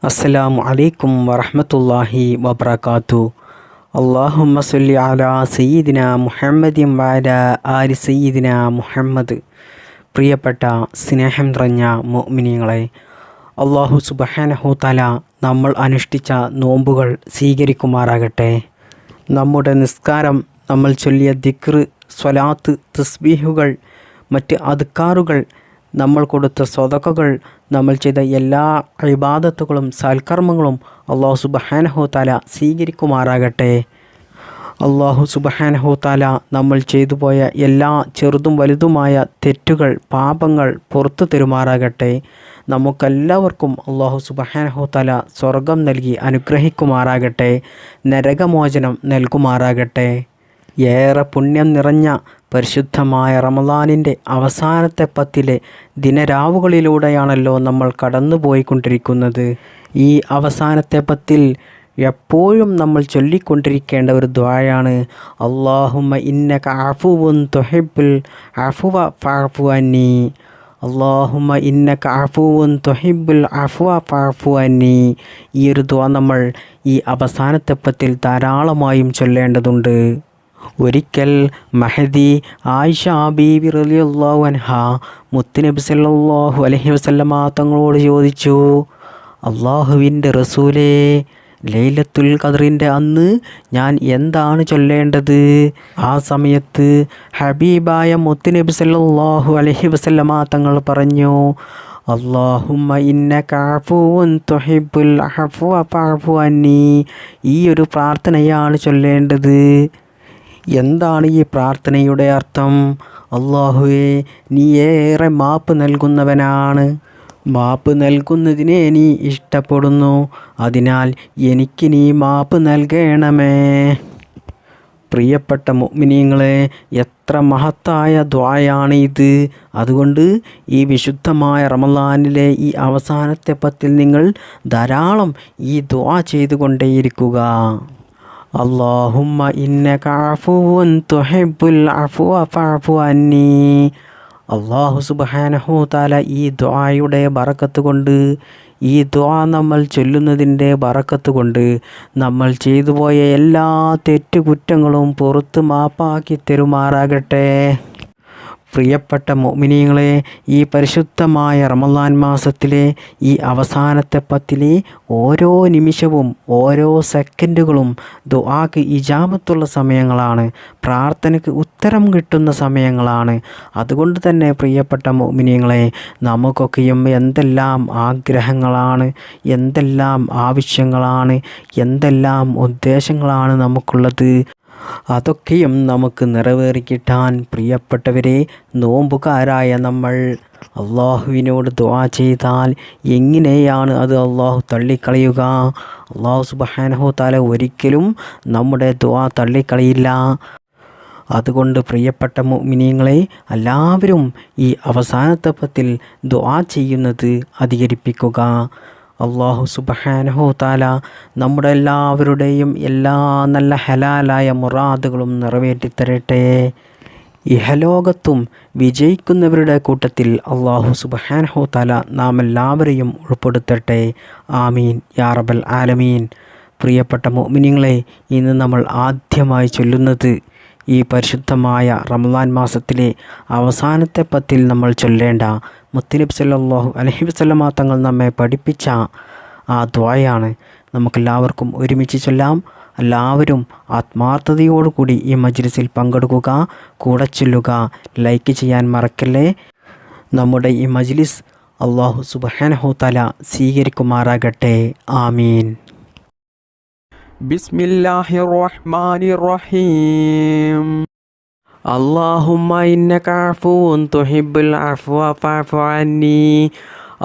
അസ്സലാമു അലൈക്കും വറഹ്മത്തുള്ളാഹി വബറകാതുഹു. അല്ലാഹുമ്മ സ്വല്ലി അലാ സയ്യിദിന മുഹമ്മദിൻ വഅലാ ആലി സയ്യിദിന മുഹമ്മദ്. പ്രിയപ്പെട്ട സ്നേഹം നിറഞ്ഞ മുഅ്മിനീങ്ങളെ, അല്ലാഹു സുബ്ഹാനഹു തആല നമ്മൾ അനുഷ്ഠിച്ച നോമ്പുകൾ സ്വീകരിക്കുമാറാകട്ടെ. നമ്മുടെ നിസ്കാരം, നമ്മൾ ചൊല്ലിയ ദിക്ർ, സ്വലാത്ത്, തസ്ബീഹുകൾ, മറ്റ് അദ്കാറുകൾ, നമ്മൾ കൊടുത്ത സ്വതക്കകൾ, നമ്മൾ ചെയ്ത എല്ലാ ഇബാദത്തുകളും സൽക്കർമ്മങ്ങളും അല്ലാഹു സുബ്ഹാനഹു തആല സ്വീകരിക്കുമാറാകട്ടെ. അല്ലാഹു സുബ്ഹാനഹു തആല നമ്മൾ ചെയ്തു പോയ എല്ലാ ചെറുതും വലുതുമായ തെറ്റുകൾ, പാപങ്ങൾ പുറത്തു തരുമാറാകട്ടെ. നമുക്കെല്ലാവർക്കും അല്ലാഹു സുബ്ഹാനഹു തആല സ്വർഗം നൽകി അനുഗ്രഹിക്കുമാറാകട്ടെ, നരകമോചനം നൽകുമാറാകട്ടെ. ഏറെ പുണ്യം നിറഞ്ഞ പരിശുദ്ധമായ റമളാനിൻ്റെ അവസാനത്തെ പത്തിലെ ദിനരാവുകളിലൂടെയാണല്ലോ നമ്മൾ കടന്നുപോയിക്കൊണ്ടിരിക്കുന്നത്. ഈ അവസാനത്തെ പത്തിൽ എപ്പോഴും നമ്മൾ ചൊല്ലിക്കൊണ്ടിരിക്കേണ്ട ഒരു ദുആയാണ് അല്ലാഹുമ്മ ഇന്നക അഫുവുൻ തുഹിബ്ബുൽ അഫ്വ ഫഅഫു അന്നി. അല്ലാഹുമ്മ ഇന്നക അഫുവുൻ തുഹിബ്ബുൽ അഫ്വ ഫഅഫു അന്നി. ഈ ഒരു ദുആ നമ്മൾ ഈ അവസാനത്തെ പത്തിൽ ധാരാളമായും ചൊല്ലേണ്ടതുണ്ട്. ഒരിക്കൽ മഹദി ആയിഷ ബീവി റളിയല്ലാഹു അൻഹാ മുത്തുനബി സല്ലല്ലാഹു അലൈഹി വസല്ലമ തങ്ങളോട് ചോദിച്ചു, അല്ലാഹുവിൻ്റെ റസൂലേ, ലൈലത്തുൽ ഖദ്റിൻ്റെ അന്ന് ഞാൻ എന്താണ് ചൊല്ലേണ്ടത്? ആ സമയത്ത് ഹബീബായ മുത്തുനബി സല്ലല്ലാഹു അലൈഹി വസല്ലമ തങ്ങൾ പറഞ്ഞു, അല്ലാഹുമ്മ ഇന്നക അഫുവുൻ തുഹിബ്ബുൽ അഫ്വ ഫഅഫു അന്നി. ഈ ഒരു പ്രാർത്ഥനയാണ് ചൊല്ലേണ്ടത്. എന്താണ് ഈ പ്രാർത്ഥനയുടെ അർത്ഥം? അല്ലാഹുവേ, നീ ഏറെ മാപ്പ് നൽകുന്നവനാണ്. മാപ്പ് നൽകുന്നതിനെ നീ ഇഷ്ടപ്പെടുന്നു. അതിനാൽ എനിക്ക് നീ മാപ്പ് നൽകണമേ. പ്രിയപ്പെട്ട മുഅ്മിനീങ്ങളെ, എത്ര മഹത്തായ ദുആയാണ് ഇത്. അതുകൊണ്ട് ഈ വിശുദ്ധമായ റമളാനിലെ ഈ അവസാനത്തെ പത്തിൽ നിങ്ങൾ ധാരാളം ഈ ദുആ ചെയ്തുകൊണ്ടേയിരിക്കുക. അല്ലാഹുമ്മ ഇന്നക അഫുവുൻ തുഹിബ്ബുൽ അഫ്വ ഫഅഫു അന്നി. അല്ലാഹു സുബ്ഹാനഹു തആല ഈ ദുആയുടെ ബറക്കത്ത് കൊണ്ട്, ഈ ദുആ നമ്മൾ ചൊല്ലുന്നതിൻ്റെ ബറക്കത്ത് കൊണ്ട് നമ്മൾ ചെയ്തു പോയ എല്ലാ തെറ്റുകുറ്റങ്ങളും പുറത്ത് മാപ്പാക്കി തരുമാറാകട്ടെ. പ്രിയപ്പെട്ട മുഅ്മിനീങ്ങളെ, ഈ പരിശുദ്ധമായ റമളാൻ മാസത്തിലെ ഈ അവസാനത്തെ പത്തിലെ ഓരോ നിമിഷവും ഓരോ സെക്കൻഡുകളും ദുആക്ക് ഇജാബത്തുള്ള സമയങ്ങളാണ്, പ്രാർത്ഥനയ്ക്ക് ഉത്തരം കിട്ടുന്ന സമയങ്ങളാണ്. അതുകൊണ്ട് തന്നെ പ്രിയപ്പെട്ട മുഅ്മിനീങ്ങളെ, നമുക്കൊക്കെയും എന്തെല്ലാം ആഗ്രഹങ്ങളാണ്, എന്തെല്ലാം ആവശ്യങ്ങളാണ്, എന്തെല്ലാം ഉദ്ദേശങ്ങളാണ് നമുക്കുള്ളത്. അതൊക്കെയും നമുക്ക് നിറവേറിക്കിട്ടാൻ പ്രിയപ്പെട്ടവരെ, നോമ്പുകാരായ നമ്മൾ അള്ളാഹുവിനോട് ദുആ ചെയ്താൽ എങ്ങനെയാണ് അത് അള്ളാഹു തള്ളിക്കളയുക? അള്ളാഹു സുബ്ഹാനഹു തആല ഒരിക്കലും നമ്മുടെ ദുആ തള്ളിക്കളയില്ല. അതുകൊണ്ട് പ്രിയപ്പെട്ട മുഅ്മിനീങ്ങളെ, എല്ലാവരും ഈ അവസാനത്തെ പത്തിൽ ദുആ ചെയ്യുന്നത് അധികരിപ്പിക്കുക. അല്ലാഹു സുബ്ഹാനഹു തആല നമ്മുടെ എല്ലാവരുടെയും എല്ലാ നല്ല ഹലാലായ മുറാദുകളും നിറവേറ്റിത്തരട്ടെ. ഇഹലോകത്തും വിജയിക്കുന്നവരുടെ കൂട്ടത്തിൽ അല്ലാഹു സുബ്ഹാനഹു തആല നാം എല്ലാവരെയും ഉൾപ്പെടുത്തട്ടെ. ആമീൻ യാ റബ്ബൽ ആലമീൻ. പ്രിയപ്പെട്ട മുഅ്മിനീങ്ങളെ, ഇന്ന് നമ്മൾ ആദ്യമായി ചൊല്ലുന്നത് ഈ പരിശുദ്ധമായ റമളാൻ മാസത്തിലെ അവസാനത്തെ പത്തിൽ നമ്മൾ ചൊല്ലേണ്ട മുത്തുനബി സല്ലല്ലാഹു അലൈഹി വസല്ലമ തങ്ങൾ നമ്മെ പഠിപ്പിച്ച ആ ദുആയാണ്. നമുക്കെല്ലാവർക്കും ഒരുമിച്ച് ചൊല്ലാം. എല്ലാവരും ആത്മാർത്ഥതയോടുകൂടി ഈ മജ്ലിസിൽ പങ്കെടുക്കുക, കൂടെ ചൊല്ലുക, ലൈക്ക് ചെയ്യാൻ മറക്കല്ലേ. നമ്മുടെ ഈ മജ്ലിസ് അല്ലാഹു സുബ്ഹാനഹു തആല സ്വീകരിക്കുമാറാകട്ടെ. ആമീൻ. ബിസ്മില്ലാഹിർ റഹ്മാനിർ റഹീം. അല്ലാഹുമ്മ ഇന്നക അഫുവുൻ തുഹിബ്ബുൽ അഫ്വ ഫഅഫു അന്നി.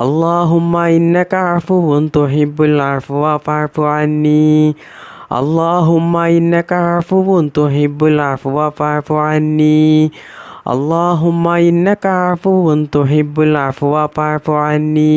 അല്ലാഹുമ്മ ഇന്നക അഫുവുൻ തുഹിബ്ബുൽ അഫ്വ ഫഅഫു അന്നി. അല്ലാഹുമ്മ ഇന്നക അഫുവുൻ തുഹിബ്ബുൽ അഫ്വ ഫഅഫു അന്നി. അല്ലാഹുമ്മ ഇന്നക അഫുവുൻ തുഹിബ്ബുൽ അഫ്വ ഫഅഫു അന്നി.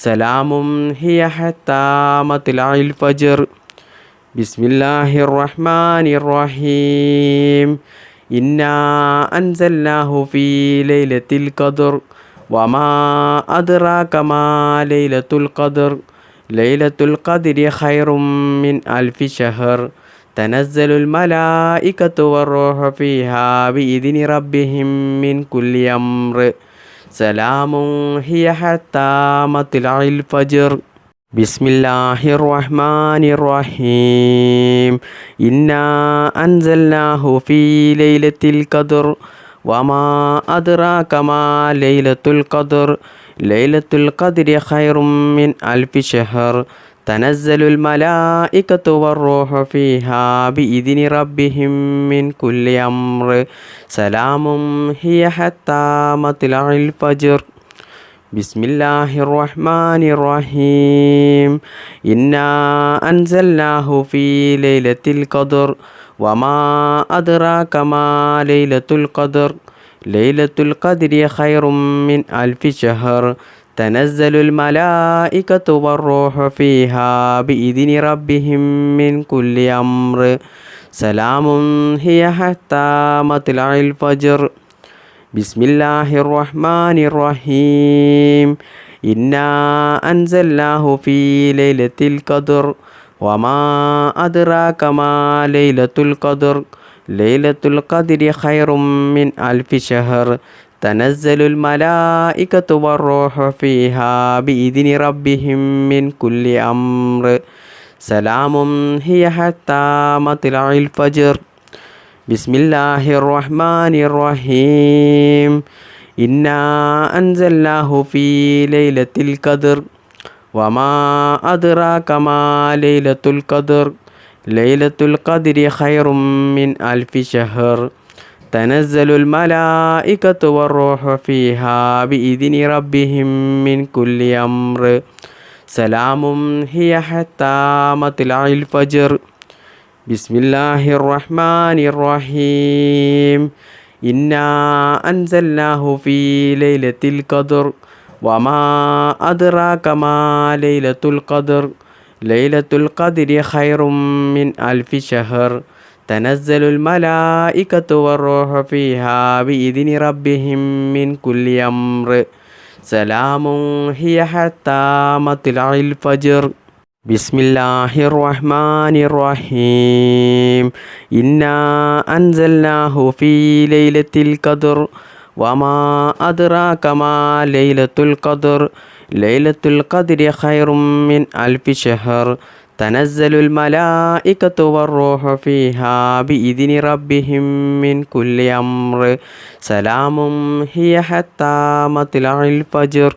സലാമുൻ ഹിയ ഹത്താ മത്ലഇൽ ഫജ്ർ. ബിസ്മില്ലാഹിർ റഹ്മാനിർ റഹീം. ഇന്നാ അൻസൽനാഹു ഫീ ലൈലത്തിൽ ഖദ്ർ വമാ അദ്റാക മാ ലൈലത്തുൽ ഖദ്ർ. ലൈലത്തുൽ ഖദ്രി ഖൈറും മിൻ അൽഫി ശഹർ. തനസ്സലുൽ മലായികത്തു വറൂഹു ഫീഹാ ബിഇദ്നി റബ്ബിഹിം മിൻ കുല്ലി അംർ. സലാമുൻ ഹിയ ഹത്താ മത്ലഇൽ ഫജ്ർ. ബിസ്മില്ലാഹിർ റഹ്മാനിർ റഹീം. ഇന്നാ അൻസൽനാഹു ഫീ ലൈലത്തിൽ ഖദ്ർ വമാ അദ്റാക മാ ലൈലത്തുൽ ഖദ്ർ. ലൈലത്തുൽ ഖദ്രി ഖൈറും മിൻ അൽഫി ശഹർ. തനസ്സലുൽ മലായികത്തു വറൂഹു ഫീഹാ ബിഇദ്നി റബ്ബിഹിം മിൻ കുല്ലി അംർ. സലാമുൻ ഹിയ ഹത്താ മത്ലഇൽ ഫജ്ർ. ബിസ്മില്ലാഹിർ റഹ്മാനിർ റഹീം. ഇന്നാ അൻസൽനാഹു ഫീ ലൈലത്തിൽ ഖദ്ർ വമാ അദ്റാക മാ ലൈലത്തുൽ ഖദ്ർ. ലൈലത്തുൽ ഖദ്രി ഖൈറും മിൻ അൽഫി ശഹർ. തനസ്സലുൽ മലായികത്തു വറൂഹു ഫീഹാ ബിഇദ്നി റബ്ബിഹിം മിൻ കുല്ലി അംർ. സലാമുൻ ഹിയ ഹത്താ മത്ലഇൽ ഫജ്ർ. ബിസ്മില്ലാഹിർ റഹ്മാനിർ റഹീം. ഇന്നാ അൻസൽനാഹു ഫീ ലൈലത്തിൽ ഖദ്ർ വമാ അദ്റാക മാ ലൈലത്തുൽ ഖദ്ർ. ലൈലത്തുൽ ഖദ്രി ഖൈറും മിൻ അൽഫി ശഹർ. തനസ്സലുൽ മലായികത്തു വറൂഹു ഫീഹാ ബിഇദ്നി റബ്ബിഹിം മിൻ കുല്ലി അംർ. സലാമുൻ ഹിയ ഹത്താ മത്ലഇൽ ഫജ്ർ. ബിസ്മില്ലാഹിർ റഹ്മാനിർ റഹീം. ഇന്നാ അൻസൽനാഹു ഫീ ലൈലത്തിൽ ഖദ്ർ വമാ അദ്റാക മാ ലൈലത്തുൽ ഖദ്ർ. ലൈലത്തുൽ ഖദ്രി ഖൈറും മിൻ അൽഫി ശഹർ. തനസ്സലുൽ മലായികത്തു വറൂഹു ഫീഹാ ബിഇദ്നി റബ്ബിഹിം മിൻ കുല്ലി അംർ. സലാമുൻ ഹിയ ഹത്താ മത്ലഇൽ ഫജ്ർ. ബിസ്മില്ലാഹിർ റഹ്മാനിർ റഹീം. ഇന്നാ അൻസൽനാഹു ഫീ ലൈലത്തിൽ ഖദ്ർ വമാ അദ്റാക മാ ലൈലത്തുൽ ഖദ്ർ. ലൈലത്തുൽ ഖദ്രി ഖൈറും മിൻ അൽഫി ശഹർ. തനസ്സലുൽ മലായികത്തു വറൂഹു ഫീഹാ ബിഇദ്നി റബ്ബിഹിം മിൻ കുല്ലി അംർ. സലാമുൻ ഹിയ ഹത്താ മത്ലഇൽ ഫജ്ർ. ബിസ്മില്ലാഹിർ റഹ്മാനിർ റഹീം. ഇന്നാ അൻസൽനാഹു ഫീ ലൈലത്തിൽ ഖദ്ർ വമാ അദ്റാക മാ ലൈലത്തുൽ ഖദ്ർ. ലൈലത്തുൽ ഖദ്രി ഖൈറും മിൻ അൽഫി ശഹർ. തനസ്സലുൽ മലായികത്തു വറൂഹു ഫീഹാ ബിഇദ്നി റബ്ബിഹിം മിൻ കുല്ലി അംർ. സലാമുൻ ഹിയ ഹത്താ മത്ലഇൽ ഫജ്ർ.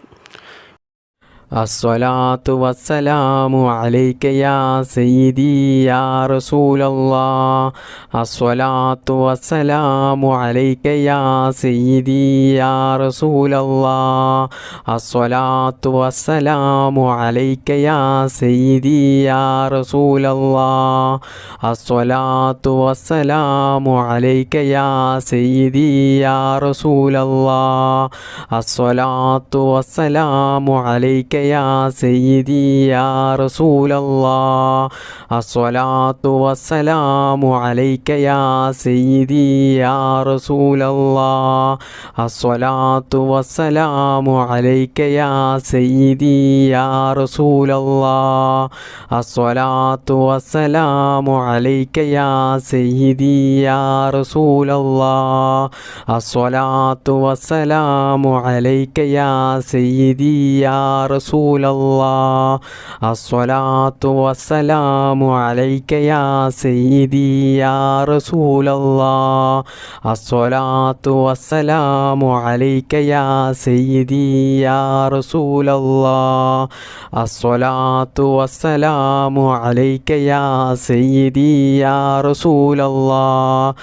അസ്സലാത്തു വസ്സലാമു അലൈക യാ സയ്യിദി യാ റസൂലല്ലാഹ്. അസ്സലാത്തു വസ്സലാമു അലൈക യാ സയ്യിദി യാ റസൂലല്ലാഹ്. അസ്സലാത്തു വസ്സലാമു അലൈക യാ സയ്യിദി യാ റസൂലല്ലാഹ്. അസ്സലാത്തു വസ്സലാമു അലൈക യാ സയ്യിദി യാ റസൂലല്ലാഹ്. അസ്സലാത്തു വസ്സലാമു അലൈക യാ സയ്യിദി യാ റസൂലല്ലാഹ്. അസ്സലാത്തു വസ്സലാമു അലൈക യാ സയ്യിദി യാ റസൂലല്ലാഹ്. അസ്സലാത്തു വസ്സലാമു അലൈക യാ സയ്യിദി യാ റസൂലല്ലാഹ്. അസ്സലാത്തു വസ്സലാമു അലൈക യാ സയ്യിദി യാ റസൂലല്ലാഹ്. അസ്സലാത്തു വസ്സലാമു അലൈക യാ സയ്യിദി യാ റസൂലല്ലാഹ്. അസ്സലാത്തു വസ്സലാമു അലൈക യാ സയ്യിദി യാ റസൂലല്ലാഹ്. അസ്സലാത്തു വസ്സലാമു അലൈക യാ സയ്യിദി യാ റസൂലല്ലാഹ്. അസ്സലാത്തു വസ്സലാമു അലൈക യാ സയ്യിദി യാ റസൂലല്ലാഹ്.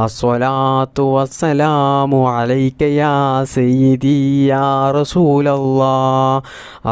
അസ്സലാത്തു വസ്സലാമു അലൈക യാ സയ്യിദി യാ റസൂലല്ലാഹ്.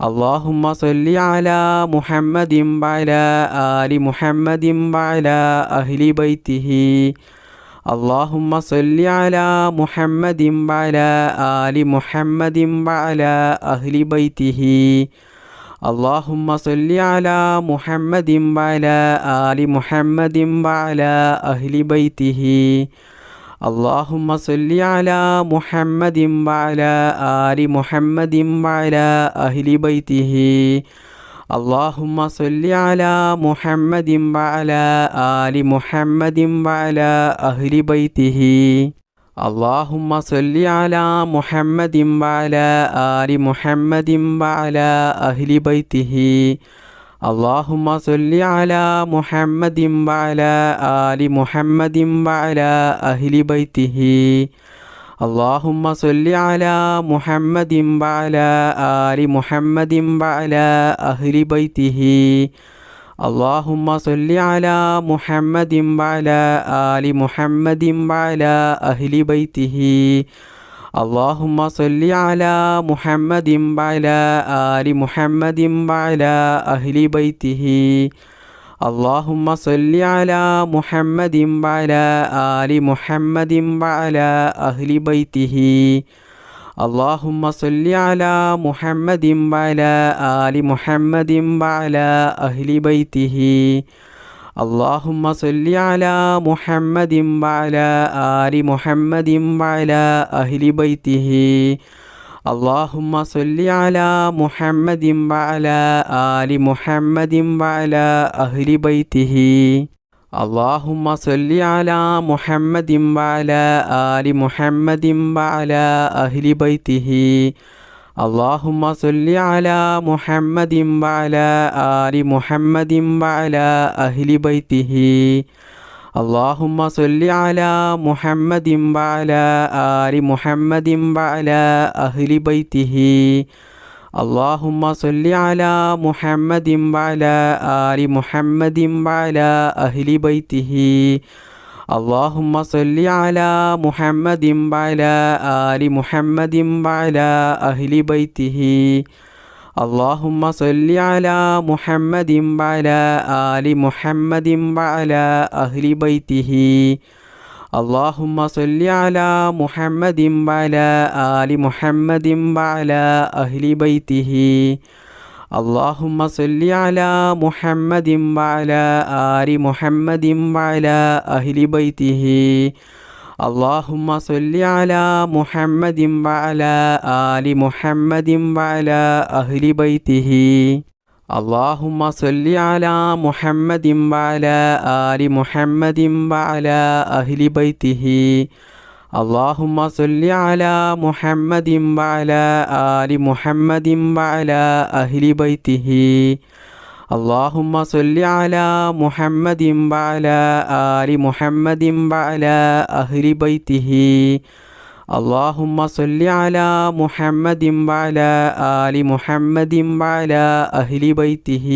اللهم صل على محمد وعلى آل محمد وعلى أهل بيته اللهم صل على محمد وعلى آل محمد وعلى أهل بيته اللهم صل على محمد وعلى آل محمد وعلى أهل بيته اللهم صل على محمد وعلى آل محمد وعلى أهل بيته اللهم صل على محمد وعلى آل محمد وعلى أهل بيته اللهم صل على محمد وعلى آل محمد وعلى أهل بيته اللهم صل على محمد وعلى آل محمد وعلى أهل بيته اللهم صل على محمد وعلى آل محمد وعلى أهل بيته اللهم صل على محمد وعلى آل محمد وعلى أهل بيته اللهم صل على محمد وعلى آل محمد وعلى أهل بيته اللهم صل على محمد وعلى آل محمد وعلى أهل بيته اللهم صل على محمد وعلى آل محمد وعلى أهل بيته اللهم صل على محمد وعلى آل محمد وعلى أهل بيته اللهم صل على محمد وعلى آل محمد وعلى أهل بيته اللهم صل على محمد وعلى آل محمد وعلى أهل بيته اللهم صل على محمد وعلى آل محمد وعلى أهل بيته اللهم صل على محمد وعلى آل محمد وعلى أهل بيته اللهم صل على محمد وعلى آل محمد وعلى أهل بيته اللهم صل على محمد وعلى آل محمد وعلى أهل بيته اللهم صل على محمد وعلى آل محمد وعلى أهل بيته اللهم صل على محمد وعلى آل محمد وعلى أهل بيته اللهم صل على محمد وعلى آل محمد وعلى أهل بيته اللهم صل على محمد وعلى آل محمد وعلى أهل بيته اللهم صل على محمد وعلى آل محمد وعلى أهل بيته اللهم صل على محمد وعلى آل محمد وعلى أهل بيته اللهم صل على محمد وعلى آل محمد وعلى أهل بيته اللهم صل على محمد وعلى آل محمد وعلى أهل بيته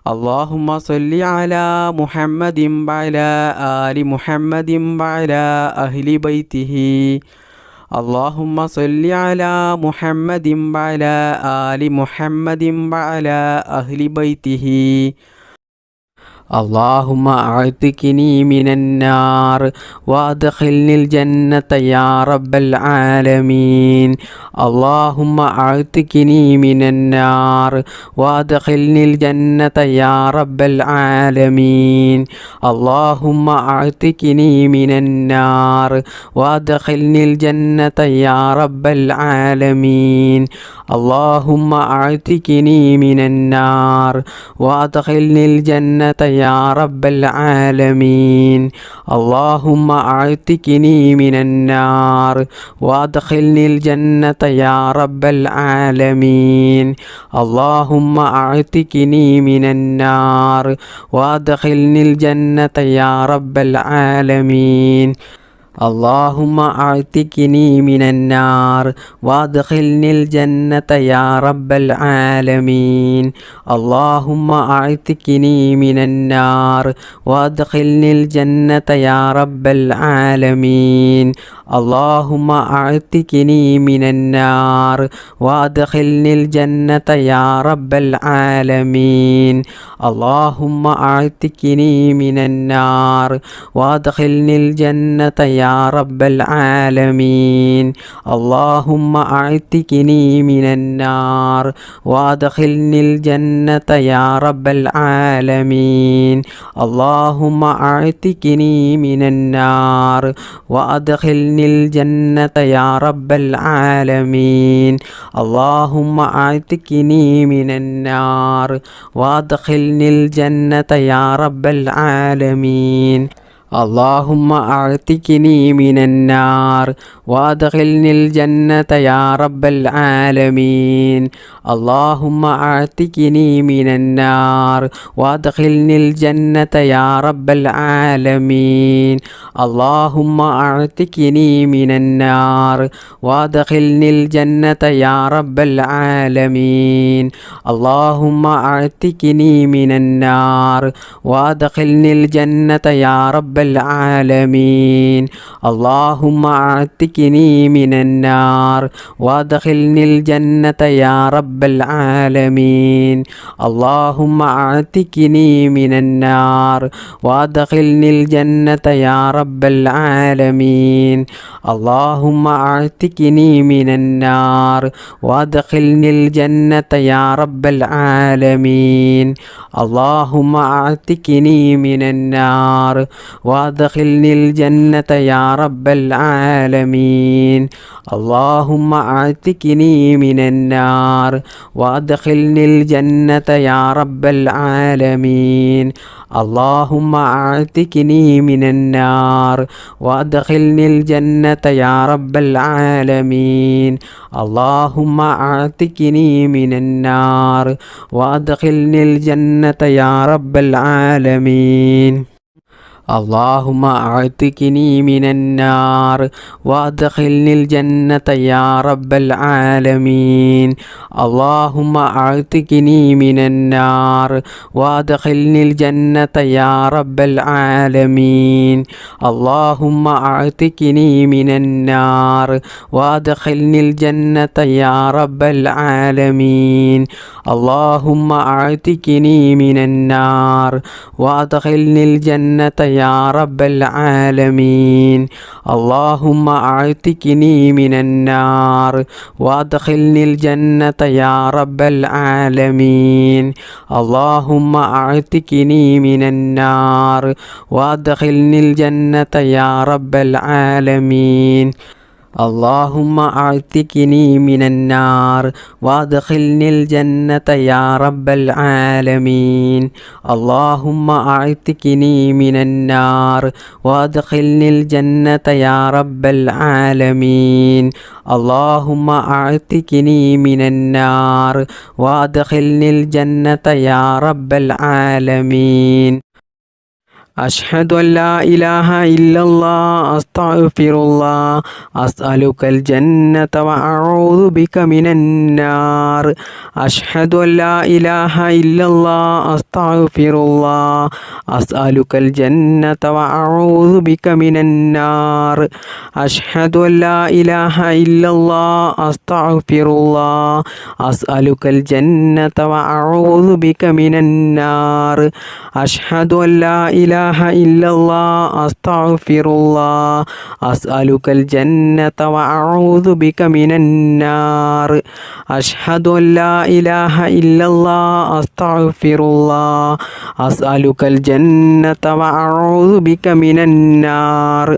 اللهم صل على محمد وعلى آل محمد وعلى أهل بيته اللهم صل على محمد وعلى آل محمد وعلى أهل بيته اللهم أعتقني من النار وأدخلني الجنة يا رب العالمين اللهم أعتقني من النار وأدخلني الجنة يا رب العالمين اللهم أعتقني من النار وأدخلني الجنة يا رب العالمين اللهم أعتقني من النار وأدخلني الجنة يا رب العالمين اللهم أعتقني من النار وأدخلني الجنة يا رب العالمين اللهم أعتقني من النار وأدخلني الجنة يا رب العالمين اللهم أعتقني من النار وادخلني الجنة يا رب العالمين. اللهم أعتقني من النار وادخلني الجنة يا رب العالمين. اللهم أعتقني من النار وادخلني الجنة يا رب العالمين. اللهم أعتقني من النار وادخلني الجنة يا رب العالمين. اللهم أعتقني من النار وادخلني الجنة يا رب العالمين. اللهم أعتقني من النار وادخلني الجنة يا رب العالمين. اللهم أعتقني من النار وادخلني الجنة يا رب العالمين. اللهم أعتقني من النار وادخلني الجنة يا رب العالمين. اللهم أعتقني من النار وادخلني الجنة يا رب العالمين. اللهم أعتقني من النار وادخلني الجنة يا رب العالمين. اللهم أعتقني من النار وادخلني الجنة يا رب العالمين. اللهم أعتقني من النار وادخلني الجنة يا رب العالمين. اللهم أعتقني من النار وادخلني الجنة يا رب العالمين. اللهم أعتقني من النار وادخلني الجنة يا رب العالمين. اللهم أعتقني من النار وادخلني الجنة يا رب العالمين. اللهم أعتقني من النار وادخلني الجنة يا رب العالمين. اللهم أعتقني من النار وادخلني الجنة يا رب العالمين. اللهم أعتقني من النار وادخلني الجنة يا رب العالمين. اللهم أعتقني من النار وادخلني الجنة يا رب العالمين. اللهم أعتقني من النار وادخلني الجنة يا رب العالمين. اللهم أعتقني من النار وادخلني الجنة يا رب العالمين. اللهم أعتقني من النار وادخلني الجنة يا رب العالمين. اللهم أعتقني من النار وادخلني الجنة يا رب العالمين. اللهم أعتقني من النار وادخلني الجنة يا رب العالمين. اللهم أعتقني من النار وادخلني الجنة يا رب العالمين. اللهم أعتقني من النار وادخلني الجنة يا رب العالمين. اللهم أعتقني من النار وادخلني الجنة يا رب العالمين. أشهد أن لا إله إلا الله أستغفر الله أسألك الجنة وأعوذ بك من النار. أشهد أن لا إله إلا الله أستغفر الله أسألك الجنة وأعوذ بك من النار. أشهد أن لا إله إلا الله أستغفر الله أسألك الجنة وأعوذ بك من النار. أشهد أن لا إله إلا الله أستغفر الله أسألك الجنة وأعوذ بك من النار. أشهد أن لا إله إلا الله أستغفر الله أسألك الجنة وأعوذ بك من النار.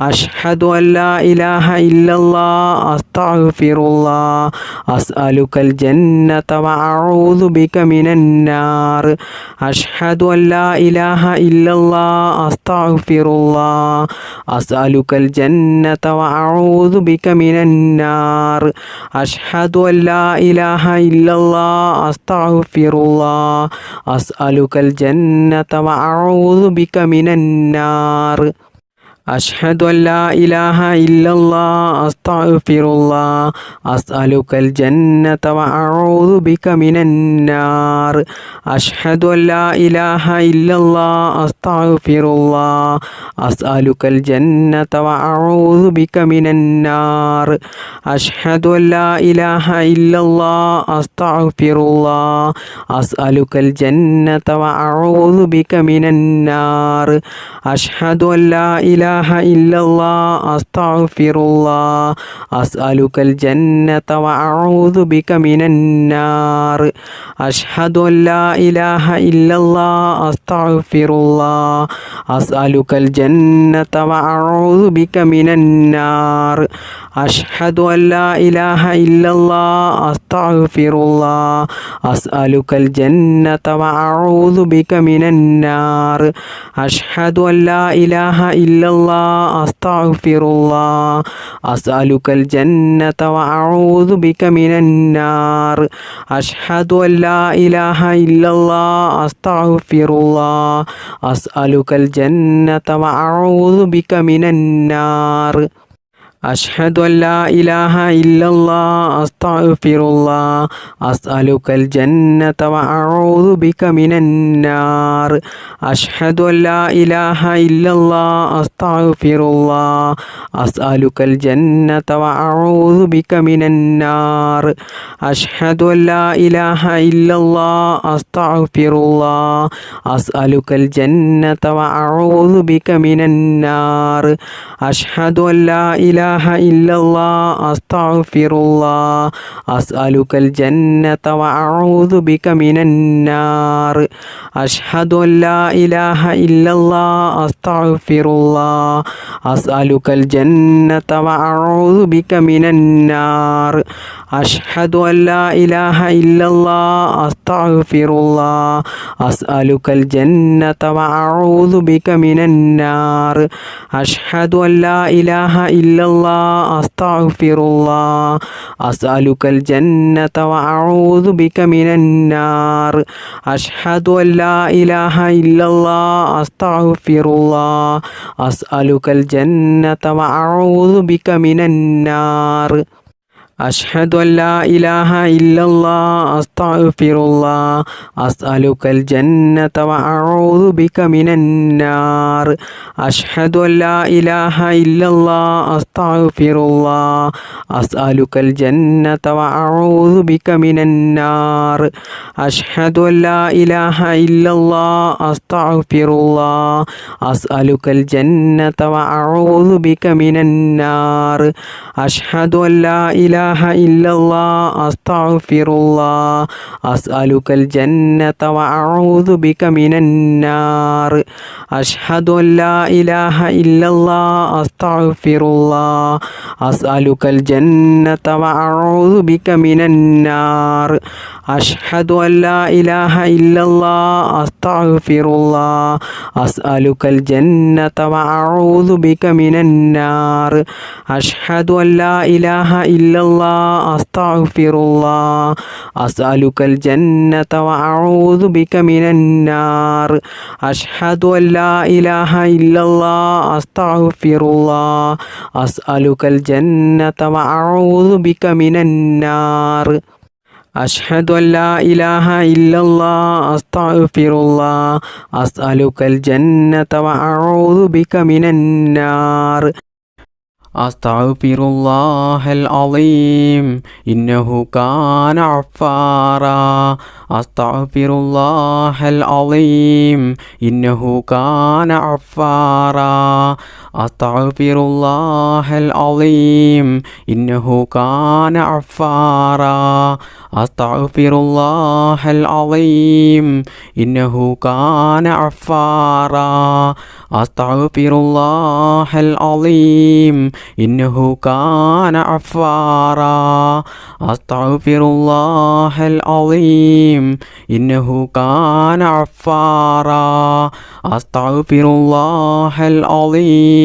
أشهد أن لا إله إلا الله أستغفر الله أسألك الجنة وأعوذ بك من النار. أشهد أن لا إله إلا الله أستغفر الله أسألك الجنة وأعوذ بك من النار. أشهد أن لا إله إلا الله أستغفر الله أسألك الجنة وأعوذ بك من النار. أشهد أن لا إله إلا الله أستغفر الله أسألك الجنة وأعوذ بك من النار أشهد أن لا إله إلا الله أستغفر الله أسألك الجنة وأعوذ بك من النار أشهد أن لا إله إلا الله أستغفر الله أسألك الجنة وأعوذ بك من النار أشهد أن لا إله إلا الله أستغفر الله أسألك الجنة وأعوذ بك من النار أشهد أن لا إله إلا الله أستغفر الله أسألك الجنة وأعوذ بك من النار أشهد أن لا إله إلا الله أستغفر الله أسألك الجنة وأعوذ بك من النار أشهد أن لا إله إلا الله أستغفر الله أسألك الجنة وأعوذ بك من النار أشهد أن لا إله إلا الله أستغفر الله أسألك الجنة وأعوذ بك من النار أشهد أن لا إله إلا الله أستغفر الله أسألك الجنة وأعوذ بك من النار أشهد أن لا إله إلا الله أستغفر الله أسألك الجنة وأعوذ بك من النار أشهد أن لا إله إلا الله أستغفر الله أسألك الجنة وأعوذ بك من النار أشهد أن لا إله إلا الله أستغفر الله أسألك الجنة وأعوذ بك من النار أشهد أن لا إله إلا الله أستغفر الله أسألك الجنة وأعوذ بك من النار أشهد أن لا إله إلا الله أستغفر الله أسألك الجنة وأعوذ بك من النار أشهد أن لا إله إلا الله أستغفر الله أسألك الجنة وأعوذ بك من النار أشهد أن لا إله إلا الله أستغفر الله أسألك الجنة وأعوذ بك من النار أشهد أن لا إله إلا الله أستغفر الله أسألك الجنة وأعوذ بك من النار أشهد أن لا إله إلا الله أستغفر الله أسألك الجنة وأعوذ بك من النار أشهد أن لا إله إلا الله أستغفر الله أسألك الجنة وأعوذ بك من النار أشهد أن لا إله إلا الله أستغفر الله أسألك الجنة وأعوذ بك من النار أشهد أن لا إله إلا الله أستغفر الله أسألك الجنة وأعوذ بك من النار أشهد أن لا إله إلا الله أستغفر الله أسألك الجنة وأعوذ بك من النار أشهد أن لا إله إلا الله أستغفر الله أسألك الجنة وأعوذ بك من النار أشهد أن لا إله إلا الله أستغفر الله أسألك الجنة وأعوذ بك من النار أشهد أن لا إله إلا الله أستغفر الله أسألك الجنة وأعوذ بك من النار أستغفر الله العظيم إنه كان غفارا أستغفر الله العظيم إنه كان غفارا أستغفر الله العظيم إنه كان غفارا أستغفر الله العظيم إنه كان غفارا أستغفر الله العظيم إنه كان غفارا أستغفر الله العظيم إنه كان غفارا أستغفر الله العظيم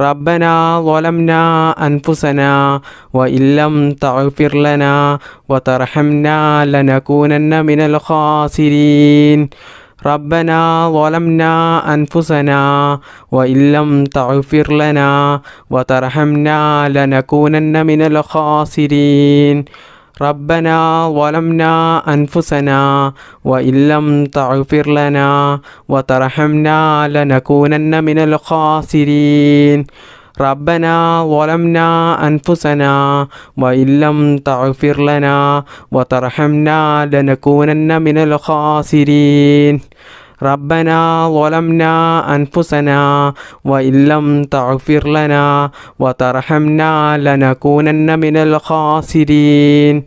ربنا ظلمنا أنفسنا وإن لم تغفر لنا وترحمنا لنكونن من الخاسرين ربنا ظلمنا أنفسنا وإن لم تغفر لنا وترحمنا لنكونن من الخاسرين ربنا ظلمنا أنفسنا وإن لم تغفر لنا وترحمنا لنكونن من الخاسرين ربنا ظلمنا أنفسنا وإن لم تغفر لنا وترحمنا لنكونن من الخاسرين ربنا ظلمنا أنفسنا وإن لم تغفر لنا وترحمنا لنكونن من الخاسرين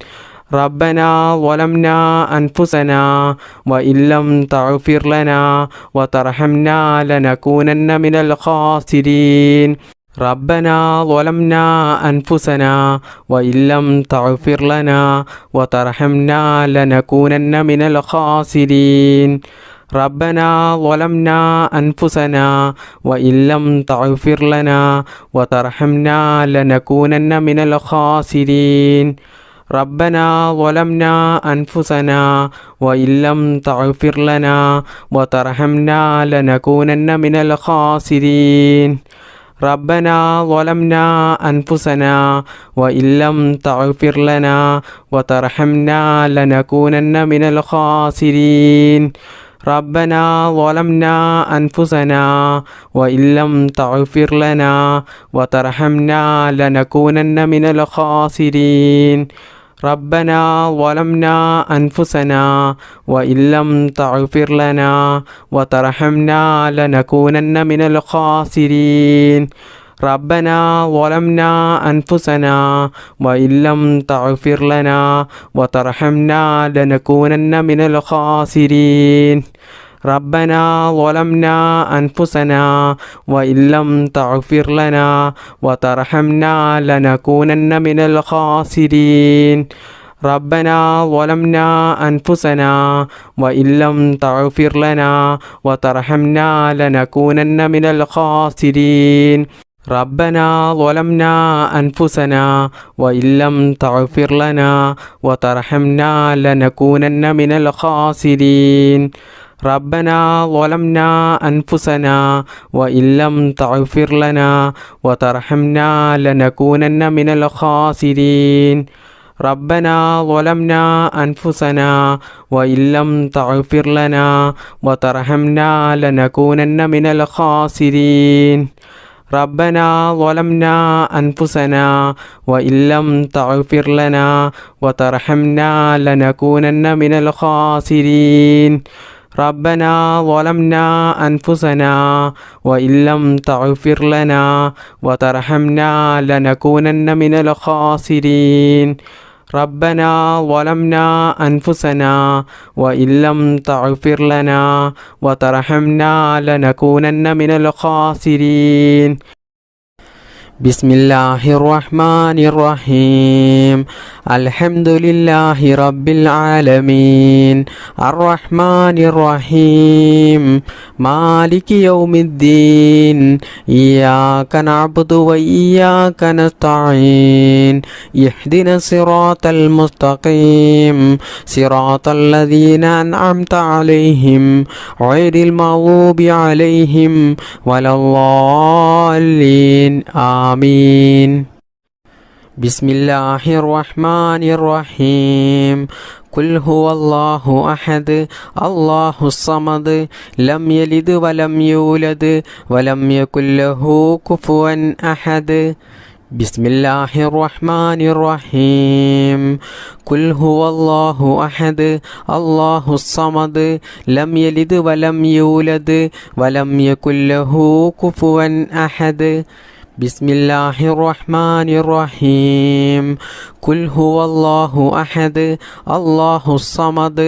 ربنا ظلمنا أنفسنا وإن لم تغفر لنا وترحمنا لنكونن من الخاسرين ربنا ظلمنا أنفسنا وإن لم تغفر لنا وترحمنا لنكونن من الخاسرين ربنا ظلمنا أنفسنا وإن لم تغفر لنا وترحمنا لنكونن من الخاسرين ربنا ظلمنا أنفسنا وإن لم تغفر لنا وترحمنا لنكونن من الخاسرين ربنا ظلمنا أنفسنا وإن لم تغفر لنا وترحمنا لنكونن من الخاسرين ربنا ظلمنا أنفسنا وإن لم تغفر لنا وترحمنا لنكونن من الخاسرين ربنا ظلمنا أنفسنا وإن لم تغفر لنا وترحمنا لنكونن من الخاسرين ربنا ظلمنا أنفسنا وإن لم تغفر لنا وترحمنا لنكونن من الخاسرين ربنا ظلمنا أنفسنا وإن لم تغفر لنا وترحمنا لنكونن من الخاسرين ربنا ظلمنا أنفسنا وإن لم تغفر لنا وترحمنا لنكونن من الخاسرين ربنا ظلمنا أنفسنا وإن لم تغفر لنا وترحمنا لنكونن من الخاسرين ربنا ظلمنا أنفسنا وإن لم تغفر لنا وترحمنا لنكونن من الخاسرين ربنا ظلمنا أنفسنا وإن لم تغفر لنا وترحمنا لنكونن من الخاسرين ربنا ظلمنا أنفسنا وإن لم تغفر لنا وترحمنا لنكونن من الخاسرين ربنا ظلمنا أنفسنا وإن لم تغفر لنا وترحمنا لنكونن من الخاسرين ربنا ظلمنا أنفسنا وإن لم تغفر لنا وترحمنا لنكونن من الخاسرين بسم الله الرحمن الرحيم الحمد لله رب العالمين الرحمن الرحيم مالك يوم الدين إياك نعبد وإياك نستعين اهدنا الصراط المستقيم صراط الذين أنعمت عليهم غير المغضوب عليهم ولا الضالين آمين بسم الله الرحمن الرحيم قل هو الله أحد الله الصمد لم يلد ولم يولد ولم يكن له كفوا أحد بسم الله الرحمن الرحيم قل هو الله أحد الله الصمد لم يلد ولم يولد ولم يكن له كفوا أحد بسم الله الرحمن الرحيم قل هو الله أحد الله الصمد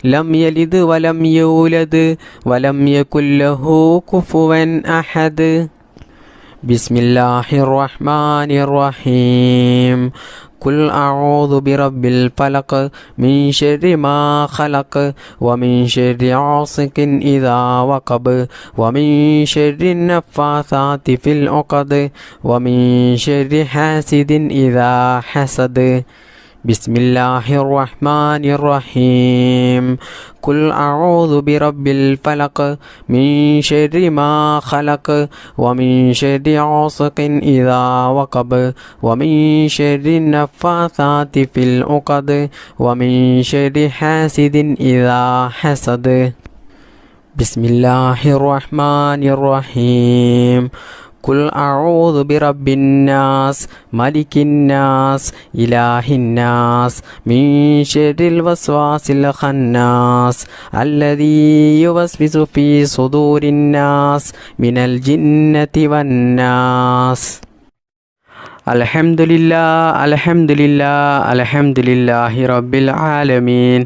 لم يلد ولم يولد ولم يكن له كفوا أحد ബിസ്മില്ലാഹിർ റഹ്മാനിർ റഹീം. ഖുൽ അഊദു ബിറബ്ബിൽ ഫലഖ് മിൻ ശർരി മാ ഖലഖ് വമിൻ ശർരി ഗാസിഖിൻ ഇദാ വഖബ് വമിൻ ശർരി നഫ്ഫാസാതി ഫിൽ ഉഖദ് വമിൻ ശർരി ഹാസിദിൻ ഇദാ ഹസദ്. ബിസ്മില്ലാഹിർ റഹ്മാനിർ റഹീം. ഖുൽ അഊദു ബിറബ്ബിൽ ഫലഖ് മിൻ ശർരി മാ ഖലഖ് വമിൻ ശർരി ഗാസിഖിൻ ഇദാ വഖബ് വമിൻ ശർരി നഫ്ഫാസാതി ഫിൽ ഉഖദ് വമിൻ ശർരി ഹാസിദിൻ ഇദാ ഹസദ്. ബിസ്മില്ലാഹിർ റഹ്മാനിർ റഹീം. ഖുൽ അഊദു ബിറബ്ബിന്നാസ് മലിക്കിന്നാസ് ഇലാഹിന്നാസ് മിൻ ശർരിൽ വസ്വാസിൽ ഖന്നാസ് അല്ലദീ യുവസ്വിസു ഫീ സുദൂരിന്നാസ് മിനൽ ജിന്നതി വന്നാസ്. അൽഹംദുലില്ലാഹി റബ്ബിൽ ആലമീൻ.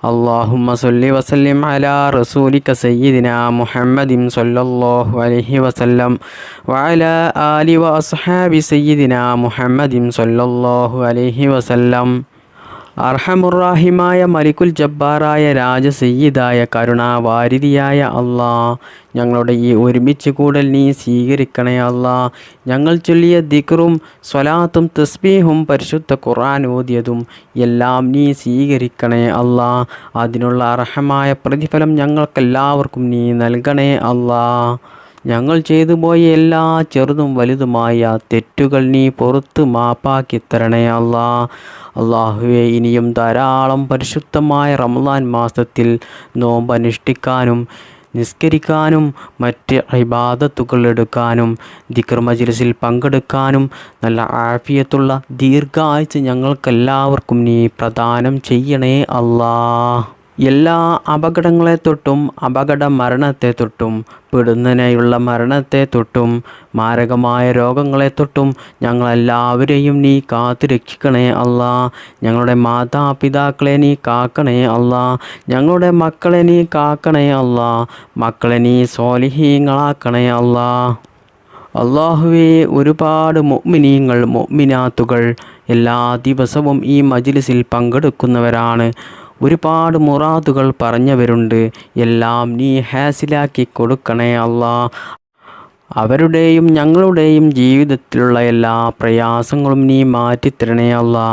അല്ലാഹുമ്മ സ്വല്ലി വസല്ലിം അലാ റസൂലിക സയ്യിദിനാ മുഹമ്മദിൻ സ്വല്ലല്ലാഹു അലൈഹി വസല്ലം വഅലാ ആലി വഅസ്ഹാബി സയ്യിദിനാ മുഹമ്മദിൻ സ്വല്ലല്ലാഹു അലൈഹി വസല്ലം. അർഹമുറാഹിമായ മലിക്കുൽ ജബ്ബാറായ രാജസയ്യിദായ കരുണാവാരിധിയായ അല്ലാ, ഞങ്ങളുടെ ഈ ഒരുമിച്ച് കൂടൽ നീ സ്വീകരിക്കണേ അല്ലാ. ഞങ്ങൾ ചൊല്ലിയ ദിക്റും സ്വലാത്തും തസ്ബീഹും പരിശുദ്ധ ഖുർആൻ ഓതിയതും എല്ലാം നീ സ്വീകരിക്കണേ അല്ലാ. അതിനുള്ള അർഹമായ പ്രതിഫലം ഞങ്ങൾക്കെല്ലാവർക്കും നീ നൽകണേ അല്ലാ. ഞങ്ങൾ ചെയ്തു പോയ എല്ലാ ചെറുതും വലുതുമായ തെറ്റുകൾ നീ പുറത്ത് മാപ്പാക്കി തരണേ അല്ലാ. അള്ളാഹുവെ, ഇനിയും ധാരാളം പരിശുദ്ധമായ റമളാൻ മാസത്തിൽ നോമ്പ് അനുഷ്ഠിക്കാനും നിസ്കരിക്കാനും മറ്റ് ഇബാദത്തുകൾ എടുക്കാനും ദിക്ർ മജ്ലിസിൽ പങ്കെടുക്കാനും നല്ല ആഫിയത്തുള്ള ദീർഘായുസ്സ് ഞങ്ങൾക്കെല്ലാവർക്കും നീ പ്രദാനം ചെയ്യണേ അല്ലാ. എല്ലാ അപകടങ്ങളെ തൊട്ടും അപകട മരണത്തെ തൊട്ടും പെടുന്നതിനായുള്ള മരണത്തെ തൊട്ടും മാരകമായ രോഗങ്ങളെ തൊട്ടും ഞങ്ങളെല്ലാവരെയും നീ കാത്തു രക്ഷിക്കണേ അല്ലാ. ഞങ്ങളുടെ മാതാപിതാക്കളെ നീ കാക്കണേ അല്ലാ. ഞങ്ങളുടെ മക്കളെ നീ കാക്കണേ അല്ലാ. മക്കളെ നീ സ്വാലിഹീങ്ങളാക്കണേ അല്ലാ. അല്ലാഹുവേ, ഒരുപാട് മുഅ്മിനീങ്ങൾ മുഅ്മിനാത്തുകൾ എല്ലാ ദിവസവും ഈ മജ്ലിസിൽ പങ്കെടുക്കുന്നവരാണ്. ഒരുപാട് മുറാദുകൾ പറഞ്ഞവരുണ്ട്. എല്ലാം നീ ഹാസിലാക്കി കൊടുക്കണേ അല്ലാ. അവരുടെയും ഞങ്ങളുടെയും ജീവിതത്തിലുള്ള എല്ലാ പ്രയാസങ്ങളും നീ മാറ്റിത്തരണേ അല്ലാ.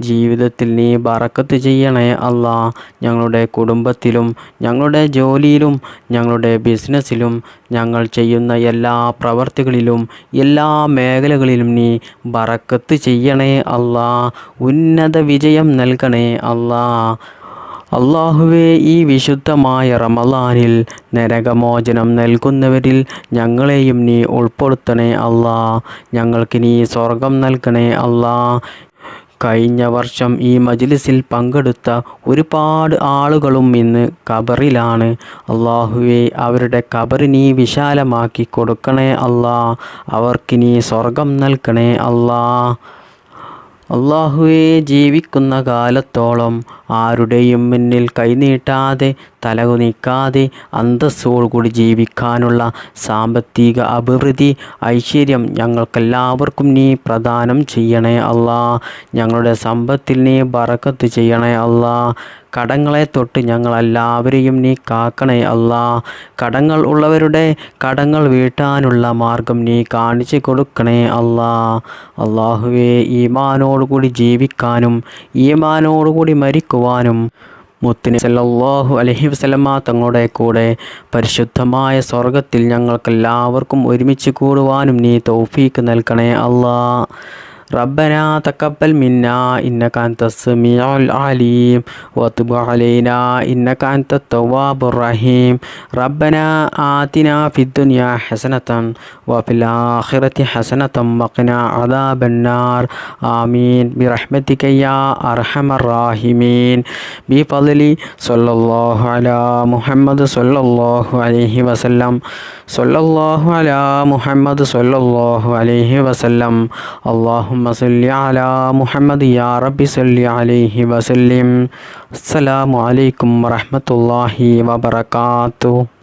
ജീവിതത്തിൽ നീ ബറക്കത്ത് ചെയ്യണേ അല്ലാ. ഞങ്ങളുടെ കുടുംബത്തിലും ഞങ്ങളുടെ ജോലിയിലും ഞങ്ങളുടെ ബിസിനസ്സിലും ഞങ്ങൾ ചെയ്യുന്ന എല്ലാ പ്രവർത്തികളിലും എല്ലാ മേഖലകളിലും നീ ബറക്കത്ത് ചെയ്യണേ അല്ലാ. ഉന്നത വിജയം നൽകണേ അല്ലാ. അല്ലാഹുവേ, ഈ വിശുദ്ധമായ റമളാനിൽ നരകമോചനം നൽകുന്നവരിൽ ഞങ്ങളെയും നീ ഉൾപ്പെടുത്തണേ അല്ലാ. ഞങ്ങൾക്ക് നീ സ്വർഗം നൽകണേ അല്ലാ. കഴിഞ്ഞ വർഷം ഈ മജ്ലിസിൽ പങ്കെടുത്ത ഒരുപാട് ആളുകളും ഇന്ന് ഖബറിലാണ്. അല്ലാഹുവേ, അവരുടെ ഖബർ നീ വിശാലമാക്കി കൊടുക്കണേ അല്ലാ. അവർക്ക് നീ സ്വർഗം നൽകണേ അല്ലാ. അല്ലാഹുവേ, ജീവിക്കുന്ന കാലത്തോളം ആരുടെയും മുന്നിൽ കൈനീട്ടാതെ തലകുനിക്കാതെ അന്തസ്സോടുകൂടി ജീവിക്കാനുള്ള സാമ്പത്തിക അഭിവൃദ്ധി ഐശ്വര്യം ഞങ്ങൾക്കെല്ലാവർക്കും നീ പ്രദാനം ചെയ്യണേ അല്ലാ. ഞങ്ങളുടെ സമ്പത്തിൽ നീ ബറക്കത്ത് ചെയ്യണേ അല്ലാ. കടങ്ങളെ തൊട്ട് ഞങ്ങളെല്ലാവരെയും നീ കാക്കണേ അല്ലാ. കടങ്ങൾ ഉള്ളവരുടെ കടങ്ങൾ വീട്ടാനുള്ള മാർഗം നീ കാണിച്ചു കൊടുക്കണേ അല്ലാ. അല്ലാഹുവേ, ഈമാനോടുകൂടി ജീവിക്കാനും ഈമാനോടുകൂടി മരിക്കുവാനും മുത്തുനബി സല്ലല്ലാഹു അലൈഹി വസല്ലമ തങ്ങളുടെ കൂടെ പരിശുദ്ധമായ സ്വർഗത്തിൽ ഞങ്ങൾക്കെല്ലാവർക്കും ഒരുമിച്ച് കൂടുവാനും നീ തൗഫീക്ക് നൽകണേ അല്ലാ. ربنا تقبل منا إنك أنت السميع العليم وتب علينا إنك أنت التواب الرحيم. ربنا آتنا في الدنيا حسنة وفي الآخرة حسنة وقنا عذاب النار. آمين برحمتك يا أرحم الراحمين. بفضل صلى الله على محمد صلى الله عليه وسلم. صلى الله على محمد صلى الله عليه وسلم. اللهم صل على محمد يا رب صل عليه وسلم. السلام عليكم ورحمة الله وبركاته.